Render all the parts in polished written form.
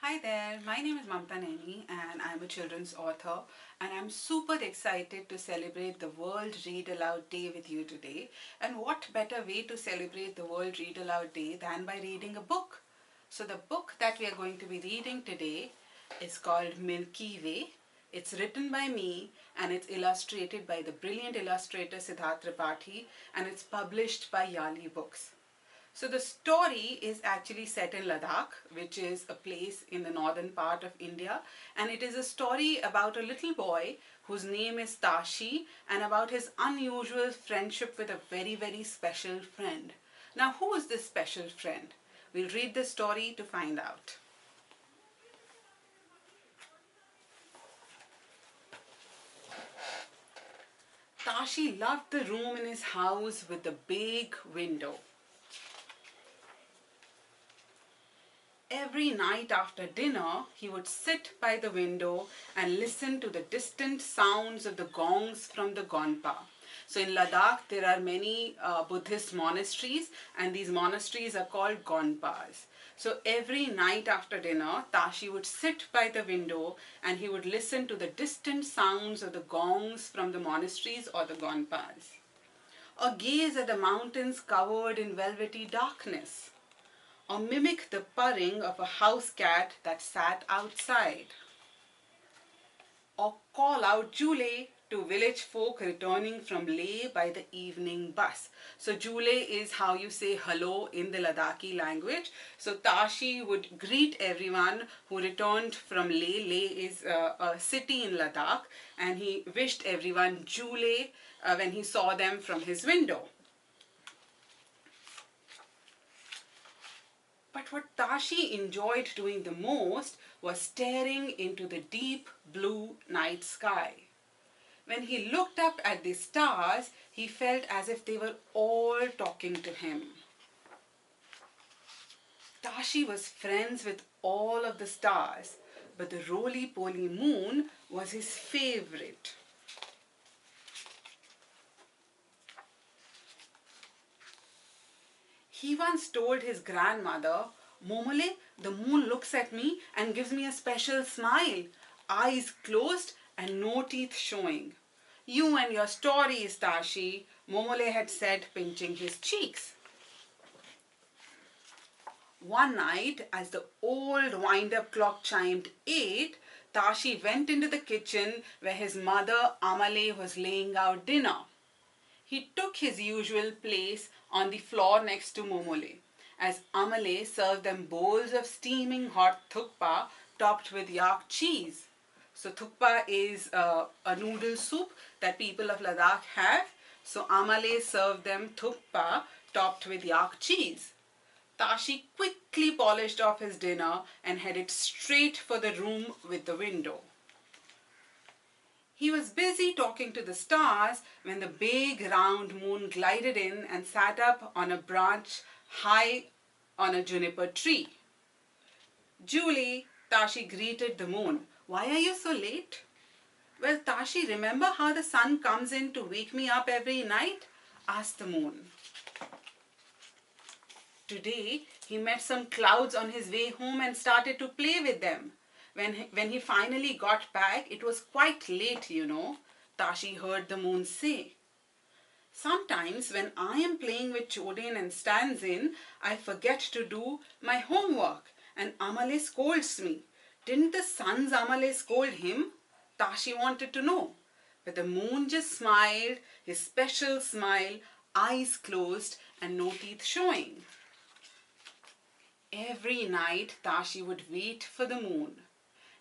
Hi there, my name is Mamta Nainy and I'm a children's author, and I'm super excited to celebrate the World Read Aloud Day with you today. And what better way to celebrate the World Read Aloud Day than by reading a book? So the book that we are going to be reading today is called Milky Way. It's written by me and it's illustrated by the brilliant illustrator Siddhartha Tripathi, and it's published by Yali Books. So the story is actually set in Ladakh, which is a place in the northern part of India, and it is a story about a little boy whose name is Tashi and about his unusual friendship with a very special friend. Now, who is this special friend? We'll read the story to find out. Tashi loved the room in his house with the big window. Every night after dinner, he would sit by the window and listen to the distant sounds of the gongs from the gonpa. So in Ladakh, there are many Buddhist monasteries, and these monasteries are called gonpas. So every night after dinner, Tashi would sit by the window and he would listen to the distant sounds of the gongs from the monasteries or the gonpas, or gaze at the mountains covered in velvety darkness, or mimic the purring of a house cat that sat outside, or call out Jule to village folk returning from Leh by the evening bus. So Jule is how you say hello in the Ladakhi language. So Tashi would greet everyone who returned from Leh. Leh is a city in Ladakh, and he wished everyone Jule when he saw them from his window. But what Tashi enjoyed doing the most was staring into the deep blue night sky. When he looked up at the stars, he felt as if they were all talking to him. Tashi was friends with all of the stars, but the roly-poly moon was his favorite. He once told his grandmother, "Momole, the moon looks at me and gives me a special smile, eyes closed and no teeth showing." "You and your stories, Tashi," Momole had said, pinching his cheeks. One night, as the old wind-up clock chimed 8, Tashi went into the kitchen where his mother, Amma-ley, was laying out dinner. He took his usual place on the floor next to Momole, as Amma-ley served them bowls of steaming hot thukpa topped with yak cheese. So thukpa is a noodle soup that people of Ladakh have. So Amma-ley served them thukpa topped with yak cheese. Tashi quickly polished off his dinner and headed straight for the room with the window. He was busy talking to the stars when the big round moon glided in and sat up on a branch high on a juniper tree. "Julie," Tashi greeted the moon. "Why are you so late?" "Well, Tashi, remember how the sun comes in to wake me up every night?" asked the moon. Today, he met some clouds on his way home and started to play with them. When he finally got back, it was quite late, you know, Tashi heard the moon say. "Sometimes when I am playing with Chodin and Stanzin, I forget to do my homework and Amma-ley scolds me. Didn't the sun's Amma-ley scold him?" Tashi wanted to know. But the moon just smiled, his special smile, eyes closed and no teeth showing. Every night, Tashi would wait for the moon.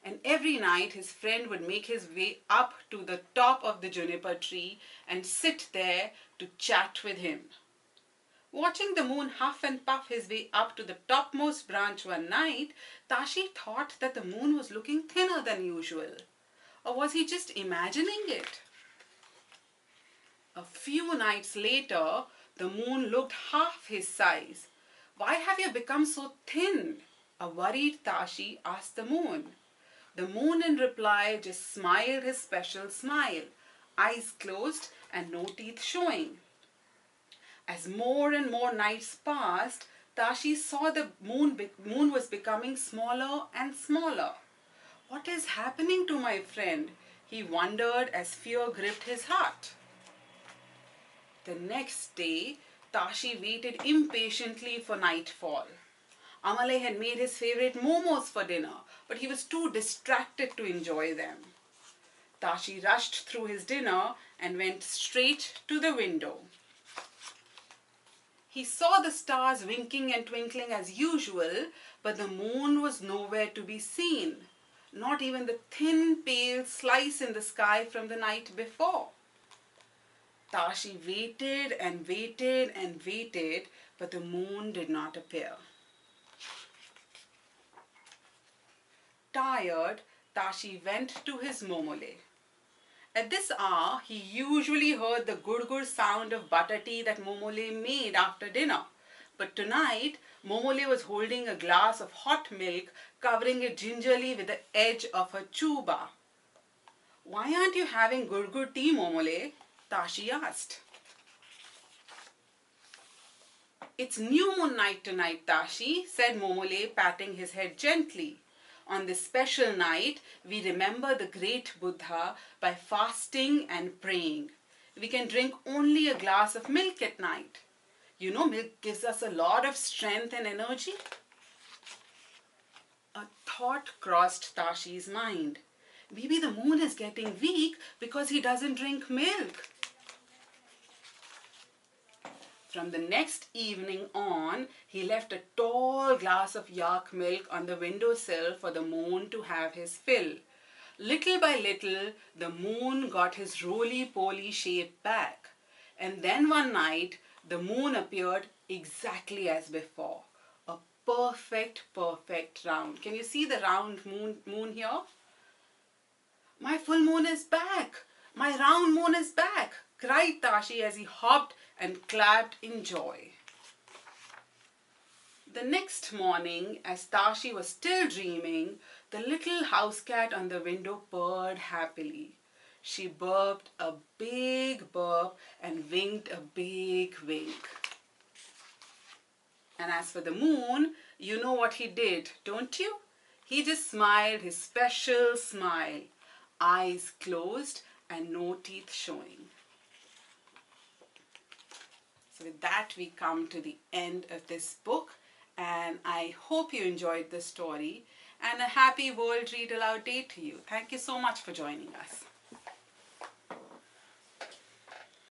And every night his friend would make his way up to the top of the juniper tree and sit there to chat with him. Watching the moon huff and puff his way up to the topmost branch one night, Tashi thought that the moon was looking thinner than usual. Or was he just imagining it? A few nights later, the moon looked half his size. "Why have you become so thin?" a worried Tashi asked the moon. The moon in reply just smiled his special smile, eyes closed and no teeth showing. As more and more nights passed, Tashi saw the moon was becoming smaller and smaller. What is happening to my friend? He wondered as fear gripped his heart. The next day, Tashi waited impatiently for nightfall. Amma-ley had made his favorite momos for dinner, but he was too distracted to enjoy them. Tashi rushed through his dinner and went straight to the window. He saw the stars winking and twinkling as usual, but the moon was nowhere to be seen, not even the thin, pale slice in the sky from the night before. Tashi waited and waited and waited, but the moon did not appear. Tired, Tashi went to his momole. At this hour, he usually heard the gur-gur sound of butter tea that Momole made after dinner. But tonight, Momole was holding a glass of hot milk, covering it gingerly with the edge of her chuba. "Why aren't you having gur-gur tea, Momole?" Tashi asked. "It's new moon night tonight, Tashi," said Momole, patting his head gently. "On this special night, we remember the great Buddha by fasting and praying. We can drink only a glass of milk at night. You know, milk gives us a lot of strength and energy." A thought crossed Tashi's mind. Maybe the moon is getting weak because he doesn't drink milk. From the next evening on, he left a tall glass of yak milk on the windowsill for the moon to have his fill. Little by little, the moon got his roly-poly shape back. And then one night, the moon appeared exactly as before. A perfect round. Can you see the round moon here? "My full moon is back! My round moon is back!" cried Tashi as he hopped and clapped in joy. The next morning, as Tashi was still dreaming, the little house cat on the window purred happily. She burped a big burp and winked a big wink. And as for the moon, you know what he did, don't you? He just smiled his special smile, eyes closed and no teeth showing. So with that, we come to the end of this book, and I hope you enjoyed the story, and a happy World Read Aloud Day to you. Thank you so much for joining us.